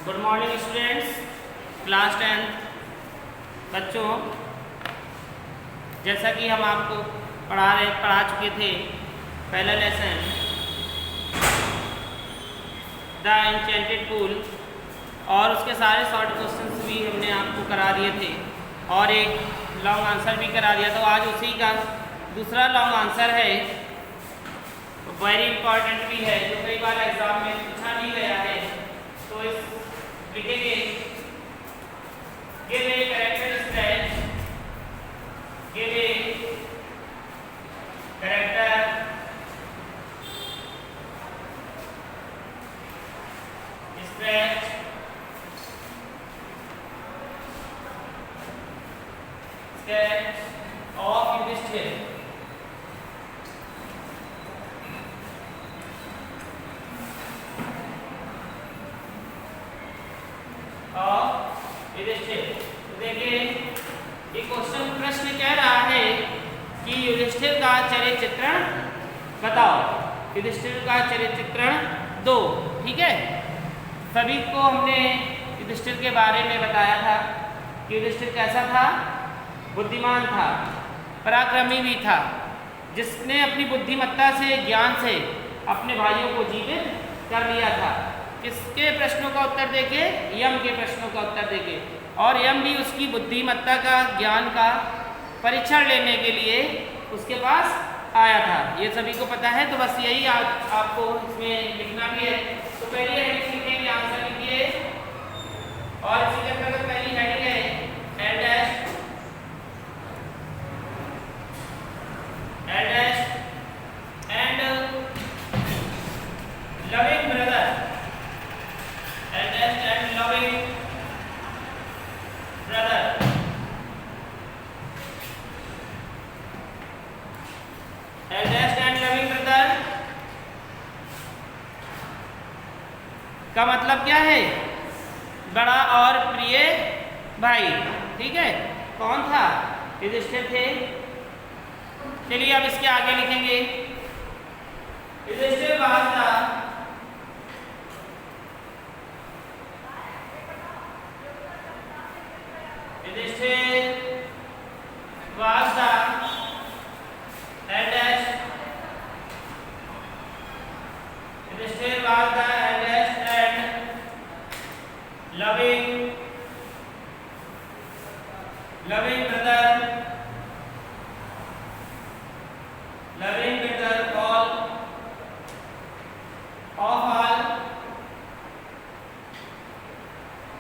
Good morning students, class 10 बच्चों। जैसा कि हम आपको पढ़ा चुके थे पहला लेसन द एन्चेंटेड पूल, और उसके सारे शॉर्ट क्वेश्चंस भी हमने आपको करा दिए थे और एक लॉन्ग आंसर भी करा दिया। तो आज उसी का दूसरा लॉन्ग आंसर है, वेरी इंपॉर्टेंट भी है, जो कई बार एग्जाम में पूछा भी गया है। तो इस लिखेंगे give a character sketch, give a character sketch of Yudhishthira. देखिए ये क्वेश्चन प्रश्न कह रहा है कि युधिष्ठिर का चरित्र चित्रण बताओ। युधिष्ठिर का चरित्र चित्रण दो। ठीक है, सभी को हमने युधिष्ठिर के बारे में बताया था कि युधिष्ठिर कैसा था, बुद्धिमान था, पराक्रमी भी था, जिसने अपनी बुद्धिमत्ता से, ज्ञान से अपने भाइयों को जीवित कर लिया था। किसके प्रश्नों का उत्तर देके? यम के प्रश्नों का उत्तर देके। और यम भी उसकी बुद्धिमत्ता का, ज्ञान का परीक्षण लेने के लिए उसके पास आया था। ये सभी को पता है। तो बस यही आपको इसमें लिखना भी है। तो पहली हेडिंग लिखेंगे, आंसर लिखिए, और इसी के अंतर्गत पहली हेडिंग है L dash and loving brother, eldest and loving brother. Eldest and loving brother का मतलब क्या है? बड़ा और प्रिय भाई। ठीक है, कौन था? युधिष्ठिर थे। चलिए अब इसके आगे लिखेंगे, युधिष्ठिर था Yudišthir was the eldest. Yudišthir was the eldest and loving brother. Loving brother all of all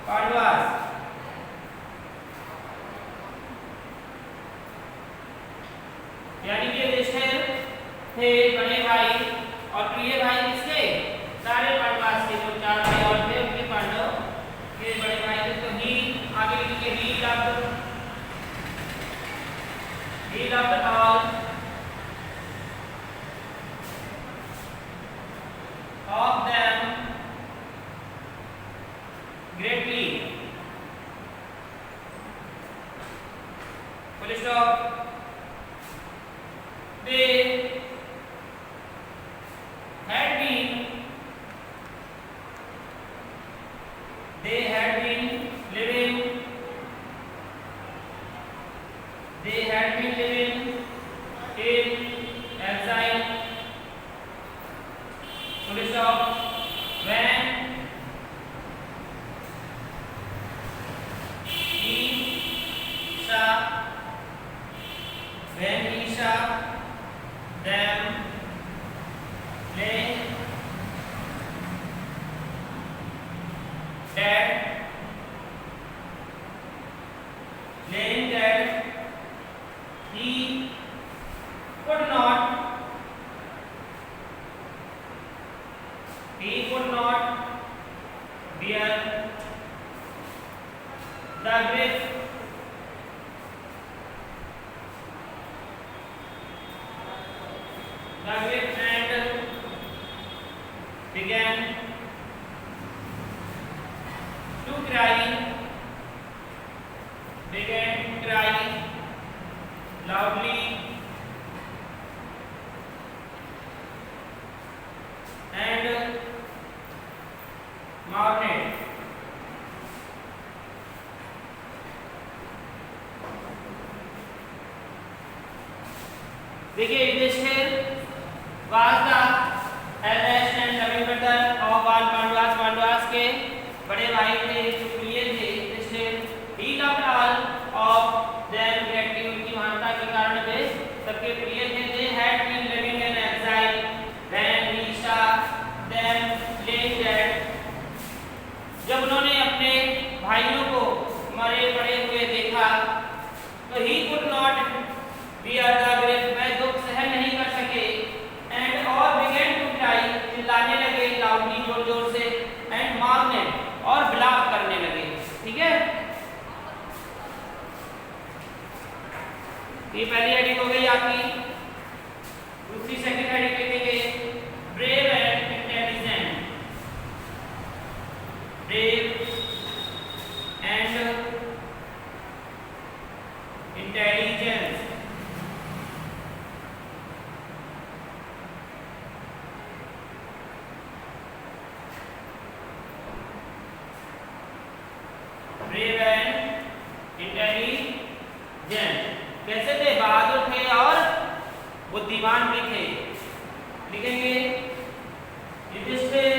Pandavas. यानी कि युधिष्ठिर थे बड़े भाई और प्रिय भाई किसके? सारे पांडवास के, जो चार भाई और थे उनके, पांडव के बड़े भाई थे। तो ही आगे लिखिए, he loved all of them greatly. Full stop. They had been living in exile. Full stop. When he saw them laying dead, he could not bear the grief and began to cry loudly and mourned. देखिए Yudhishthir was the eldest and loving brother of all Pandavas. Pandavas के बड़े भाई थे, जो प्रिय थे Yudhishthir. He loved all of them greatly. उनकी महानता के कारण वे सबके प्रिय थे. They had been living in exile when he saw them laying dead. जब उन्होंने अपने भाइयों को मरे पड़े हुए देखा तो he could not bear the grief. वह दुख सहन नहीं कर सके. And all began to cry. चिल्लाने लगे loudly, जोर जोर से. And mourned और विलाप करने लगे. ठीक है, ये पहली हेडिंग हो गई आपकी. दूसरी सेकंड हेडिंग लिखेंगे brave and intelligent. Brave and intelligence. Brave and intelligent. कैसे थे? बहादुर थे और बुद्धिमान भी थे. लिखेंगे Yudhishthir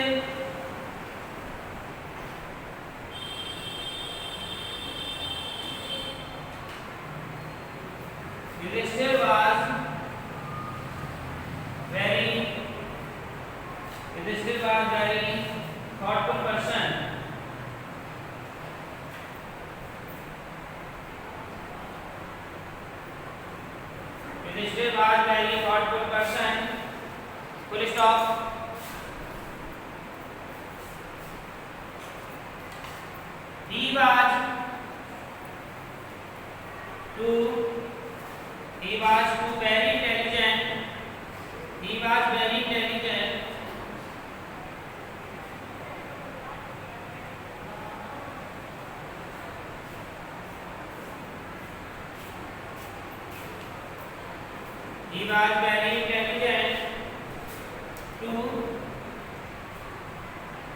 was very thoughtful person. Yudhishthir was very thoughtful person. Full stop. He was very intelligent. He was very intelligent. He was very intelligent.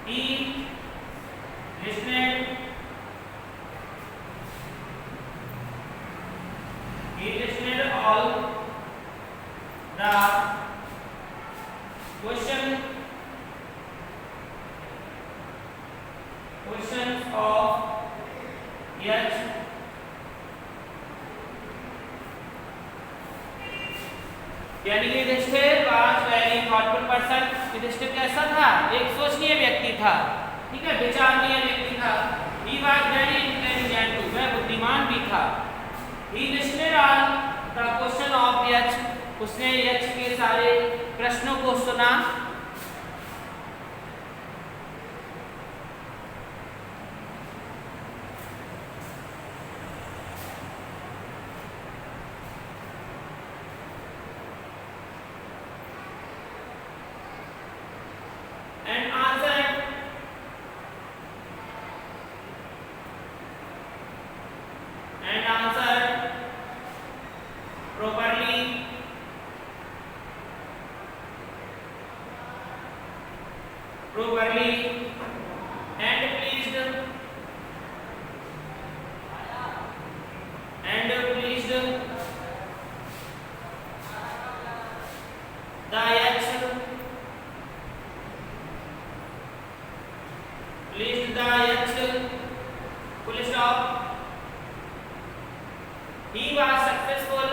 He listened all the questions of Yash. यानी कि Yudhishthira was very thoughtful person. Yudhishthira कैसा था? एक सोचनीय व्यक्ति था. ठीक है, विचारणीय व्यक्ति था. He was very intelligent. वह बुद्धिमान भी था. He listed all the question of Yaksha. उसने यक्ष के सारे प्रश्नों को सुना. Properly and pleased the Yaks. Pleased the Yaks. Full stop. He was successful.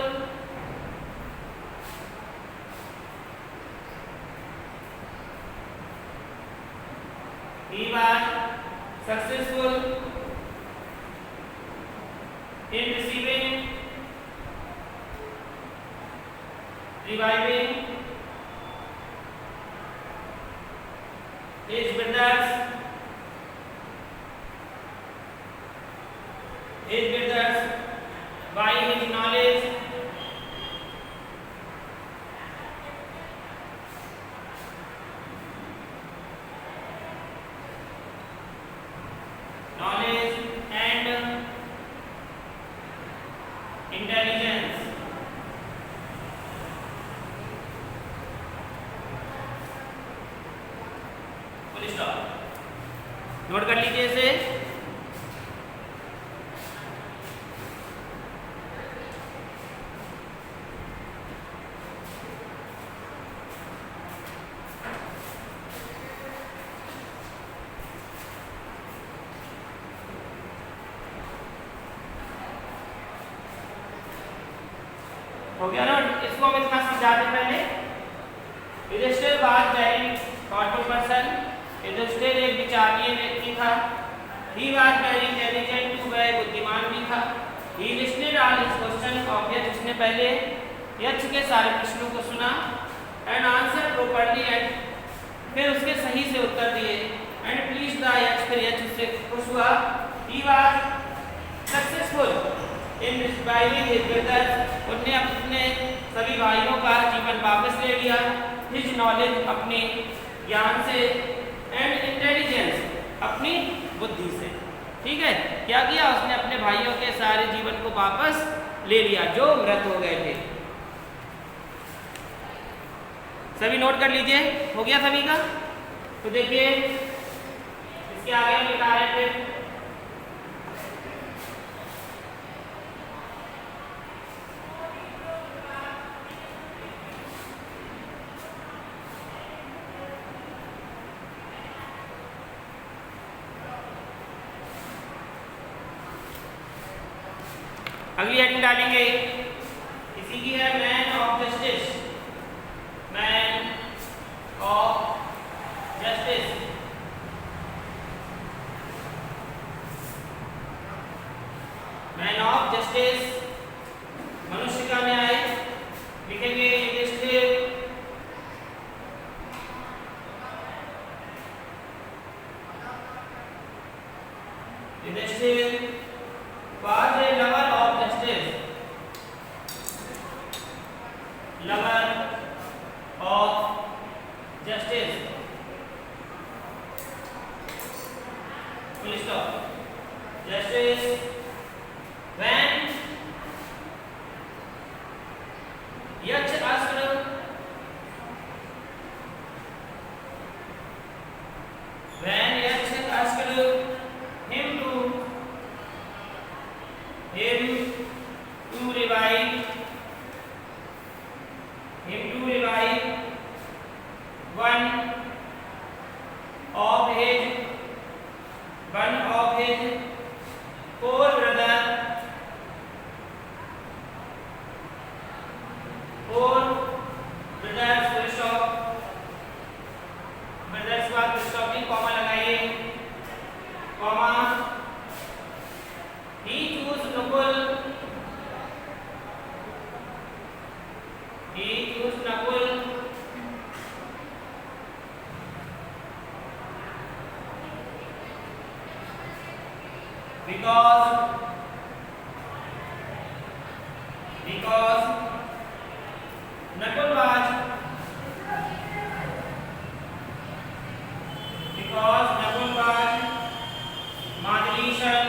He was successful in receiving, reviving his brothers by his knowledge. And intelligence. Full stop. Note कर लीजिए इसे. हो गया ना। इसको हम इतना समझाते पहले। Yudhishthira was very thoughtful person. Yudhishthira एक विचारणीय व्यक्ति था। He was very intelligent too, वह बुद्धिमान भी था। He listed all his question of Yaksha, उसने पहले यक्ष के सारे प्रश्नों को सुना एंड आंसर प्रोपर्ली, एंड फिर उसके सही से उत्तर दिए। एंड प्लीज द यक्ष, फिर यक्ष उससे खुश हुआ। He was successful in respiring his brothers, उन्हें अपने सभी भाइयों का जीवन वापस ले लिया। हिज नॉलेज, अपने ज्ञान से, एंड इंटेलिजेंस, अपनी बुद्धि से। ठीक है, क्या किया उसने? अपने भाइयों के सारे जीवन को वापस ले लिया जो मृत हो गए थे। सभी नोट कर लीजिए, हो गया सभी का? तो देखिए इसके आगे हम लिखा है फिर अगली हेडिंग डालेंगे, इसी की है man of justice. Man of justice. Man of justice, मनुष्य का न्याय। लिखेंगे Yudhishthir was a lover of justice. Lover of justice. Full stop. Justice when Yaksh asked him to revive one of his four brothers brothers के बाद stop की comma लगाइए, comma he chose Nakul because Nakul was Madrishan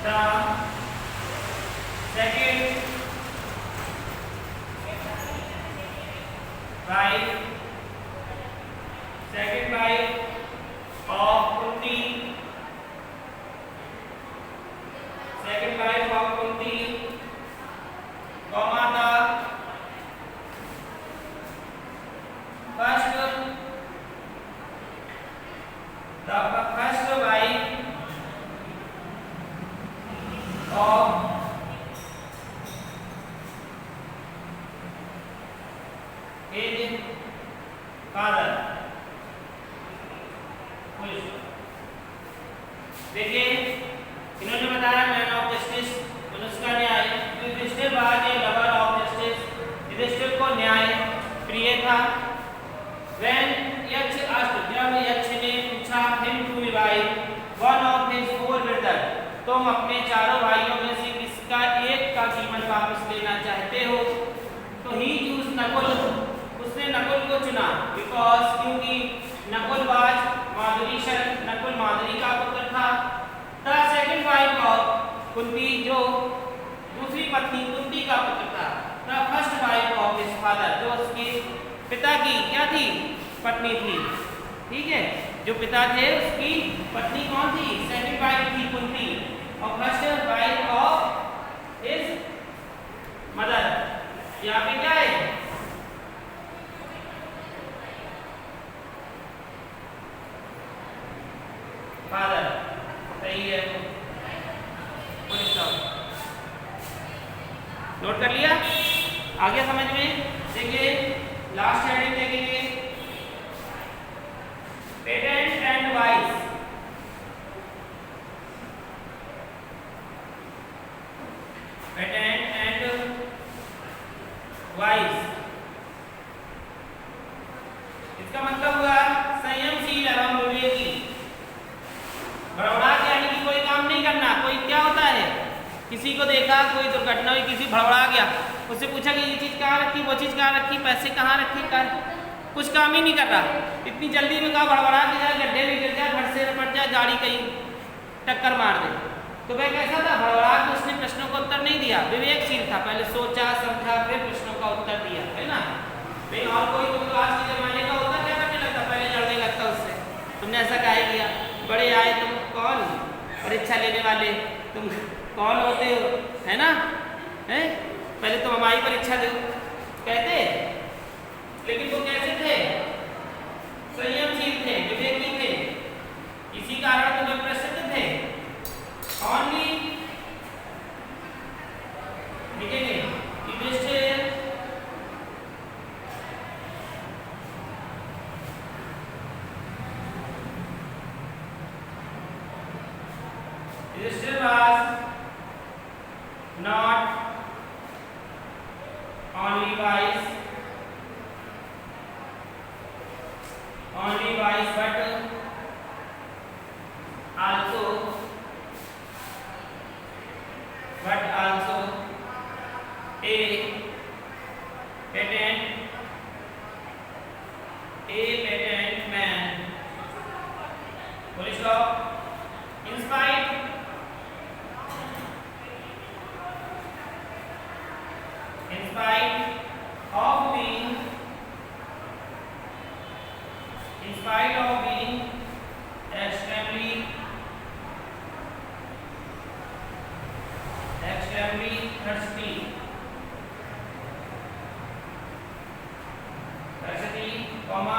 the second wife of Kunti, comma the first wife of his father। देखिए इन्होंने बताया man of justice, मनुष्य का न्याय। Yudhishthira was a lover of justice, Yudhishthira को न्याय प्रिय था। When यक्ष asked, जब यक्ष ने पूछा him to revive one of his four brothers, तुम अपने चारों भाइयों में से किसका एक का जीवन वापस लेना चाहते हो? तो he chose नकुल, उसने नकुल को चुना। Because क्योंकि नकुल वाज माधुरीशन, नकुल माधुरी का पुत्र था। The second wife of Kunti, जो दूसरी पत्नी कुंती का पुत्र था। The first wife of his father, जो उसके पिता की क्या थी? पत्नी थी। ठीक है, जो पिता थे उसकी पत्नी कौन थी? सेकंड वाइफ थी कुंती, और first wife of his mother. यहाँ पे क्या है? नोट कर लिया? आगे समझ में? देखिए लास्ट हेडिंग देखेंगे, patent and vice. Patent and vice, इसका मतलब हुआ संयमशील एवं विवेकी। भड़बड़ा के यानी कि कोई काम नहीं करना। कोई क्या होता है, किसी को देखा, कोई दुर्घटना हुई, किसी भड़बड़ा गया, उससे पूछा कि ये चीज़ कहाँ रखी, वो चीज़ कहाँ रखी, पैसे कहाँ रखे, कुछ काम ही नहीं कर रहा। इतनी जल्दी में कहा भड़बड़ा के जाए, गड्ढे में गिर जाए, फट से रपट जाए, गाड़ी कहीं टक्कर मार दे। तो वह कैसा था, भड़बड़ा के उसने प्रश्नों का उत्तर नहीं दिया, विवेकशील था, पहले सोचा समझा फिर प्रश्नों का उत्तर दिया, है ना। लेकिन और कोई तो आज के जमाने का होता क्या करने लगता, पहले लड़ने लगता उससे, तुमने ऐसा काहे किया, बड़े आए तुम कौन, परीक्षा लेने वाले तुम कौन होते हो, है ना, है पहले तुम हमारी परीक्षा दो कहते। लेकिन वो कैसे थे, संयमशील थे, विवेकी थे, इसी कारण तो वे प्रसिद्ध थे। ओनली लिखेंगे Yudhishthir was not only wise but also a patent man. Full stop. In spite of being extremely thirsty, comma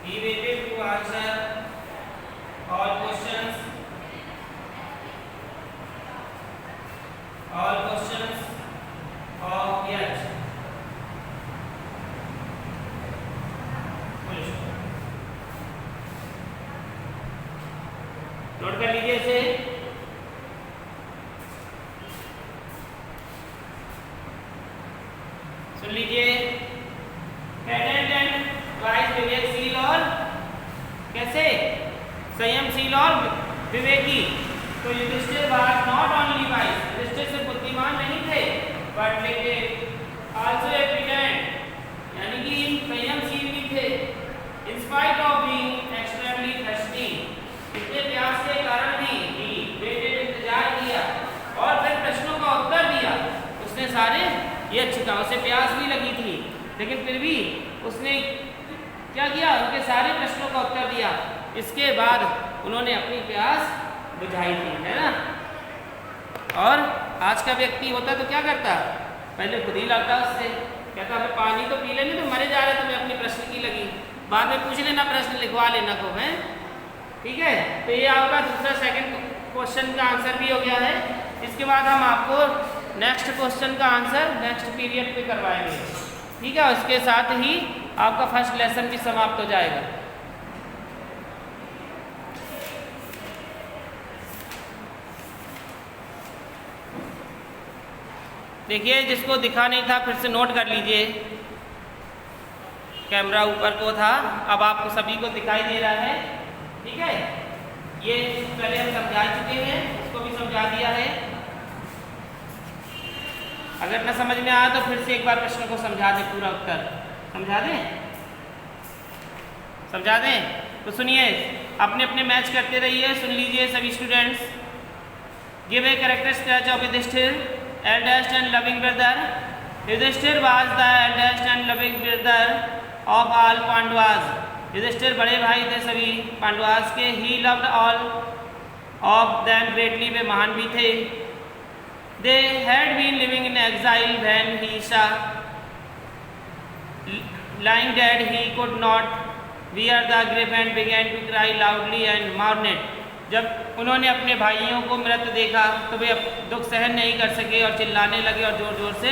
he waited to answer all questions of yet. Note कर लीजिए इसे। सुन लीजिए, पेटेंट एंड वाइस, विवेकशील और कैसे, संयमशील और विवेकी। तो Yudhishthira was not only wise, Yudhishthira सिर्फ बुद्धिमान नहीं थे, बट लेकिन आल्सो ए पेटेंट, यानी कि संयमशील भी थे। In spite of being extremely thirsty, इतने प्यास के कारण भी वेटेड, इंतजार किया और फिर प्रश्नों का उत्तर दिया उसने सारे। ये अच्छी था, उसे प्यास भी लगी थी, लेकिन फिर भी उसने क्या किया, उनके सारे प्रश्नों का उत्तर दिया। इसके बाद उन्होंने अपनी प्यास बुझाई थी, है ना। और आज का व्यक्ति होता तो क्या करता, पहले खुद ही लड़ता उससे, कहता हमें पानी तो पी लेने तो मरे जा रहे, तुम्हें अपनी प्रश्न की लगी, बाद में पूछ लेना, प्रश्न लिखवा लेना को, है ठीक है। तो ये आपका दूसरा सेकंड क्वेश्चन का आंसर भी हो गया है। इसके बाद हम आपको नेक्स्ट क्वेश्चन का आंसर नेक्स्ट पीरियड पे करवाएंगे, ठीक है। उसके साथ ही आपका फर्स्ट लेसन भी समाप्त हो जाएगा। देखिए, जिसको दिखा नहीं था फिर से नोट कर लीजिए, कैमरा ऊपर को था, अब आपको सभी को दिखाई दे रहा है, ठीक है। ये पहले हम समझा चुके हैं, उसको भी समझा दिया है। अगर न समझ में आया तो फिर से एक बार प्रश्न को समझा दें, पूरा उत्तर समझा दें। तो सुनिए, अपने अपने मैच करते रहिए, सुन लीजिए सभी students. Give a character sketch of Yudhishthira, eldest and loving brother. Yudhishthir was the eldest and loving brother of all Pandavas. Yudhishthira बड़े भाई थे सभी पांडवास के। He loved all of them greatly, वे महान भी थे। They had been living in exile when he saw lying dead he could not bear the grief and began to cry loudly and mourn it. जब उन्होंने अपने भाइयों को मृत देखा तो वे दुख सहन नहीं कर सके और चिल्लाने लगे और ज़ोर ज़ोर से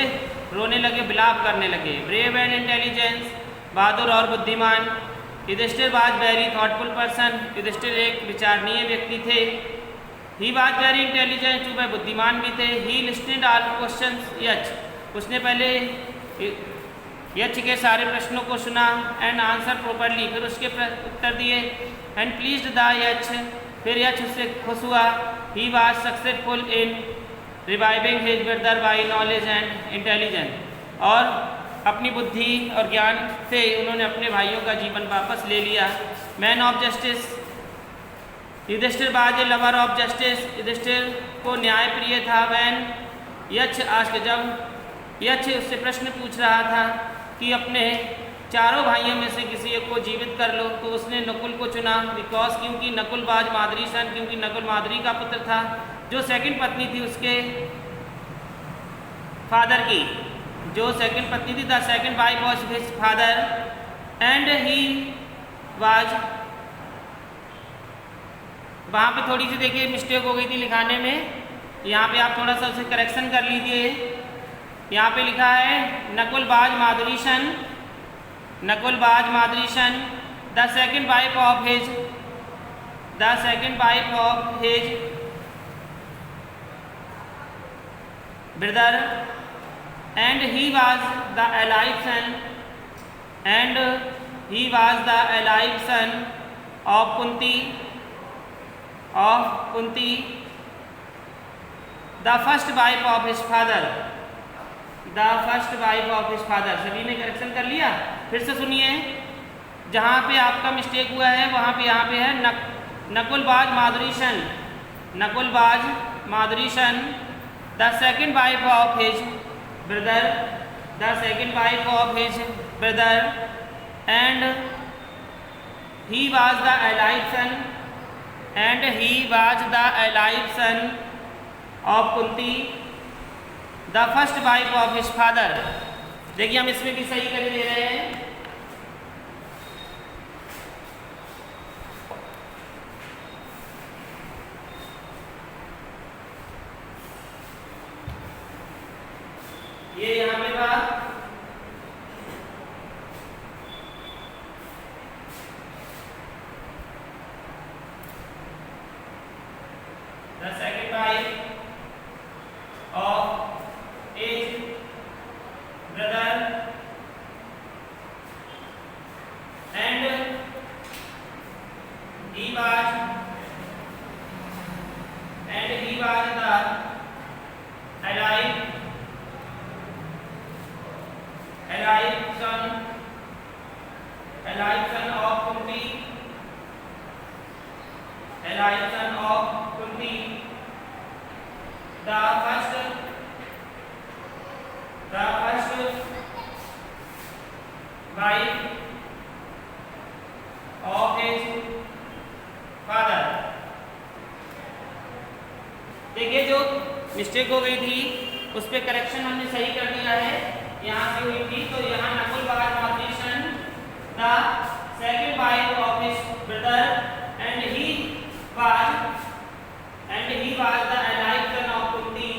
रोने लगे, विलाप करने लगे. ब्रेव एंड इंटेलिजेंस, बहादुर और बुद्धिमान. Yudhishthira was very thoughtful person. Yudhishthira एक विचारणीय व्यक्ति थे. ही वाज वेरी इंटेलिजेंट, वह बुद्धिमान भी थे. ही लिस्टेड ऑल क्वेश्चंस यच, उसने पहले यक्ष के सारे प्रश्नों को सुना. एंड आंसर प्रॉपरली, फिर उसके उत्तर दिए. एंड प्लीज्ड द यक्ष, फिर यक्ष उससे खुश हुआ. He was successful in reviving his brother by knowledge and intelligence, और अपनी बुद्धि और ज्ञान से उन्होंने अपने भाइयों का जीवन वापस ले लिया. Man of justice, Yudhishthira was a lover of justice. Yudhishthira को न्याय प्रिय था. वैन यक्ष आस्क्ड, जब यक्ष उससे प्रश्न पूछ रहा था कि अपने चारों भाइयों में से किसी एक को जीवित कर लो, तो उसने नकुल को चुना. बिकॉज, क्योंकि नकुल बाज माद्री सन, क्योंकि नकुल माद्री का पुत्र था, जो सेकंड पत्नी थी उसके फादर की, जो सेकंड पत्नी थी, the second wife was his father. And he was, वहाँ पे थोड़ी सी देखिए मिस्टेक हो गई थी लिखाने में. यहाँ पे आप थोड़ा सा उसे करेक्शन कर लीजिए. यहाँ पे लिखा है Nakul was Madri's son, Nakul was Madri's son the second wife of his, the second wife of his brother. And he was the alive son, and he was the alive son of Kunti, of Kunti the first wife of his father, the first wife of his father. सभी ने correction कर लिया. फिर से सुनिए, जहाँ पे आपका मिस्टेक हुआ है वहाँ पे यहाँ पे है Nakul was Madri's son, Nakul was Madri's son the second wife of his brother, the second wife of his brother. And he was the alive son, and he was the alive son of Kunti the first wife of his father. देखिए हम इसमें भी सही कर दे रहे हैं. ये यहाँ पे था the second wife of his brother, and he was the alive son of Kunti, alive son of Kunti, the first wife of his father. देखिए जो मिस्टेक हो गई थी उस पे करेक्शन हमने सही कर दिया है. यहाँ से हुई थी तो यहाँ Nakul was Madri's son the second wife of his brother, and he was the alive son of Kunti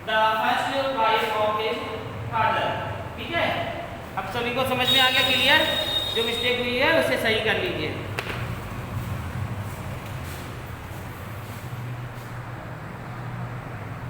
the first wife of his father. ठीक है, अब सभी को समझ में आ गया क्लियर. जो मिस्टेक हुई है उसे सही कर लीजिए.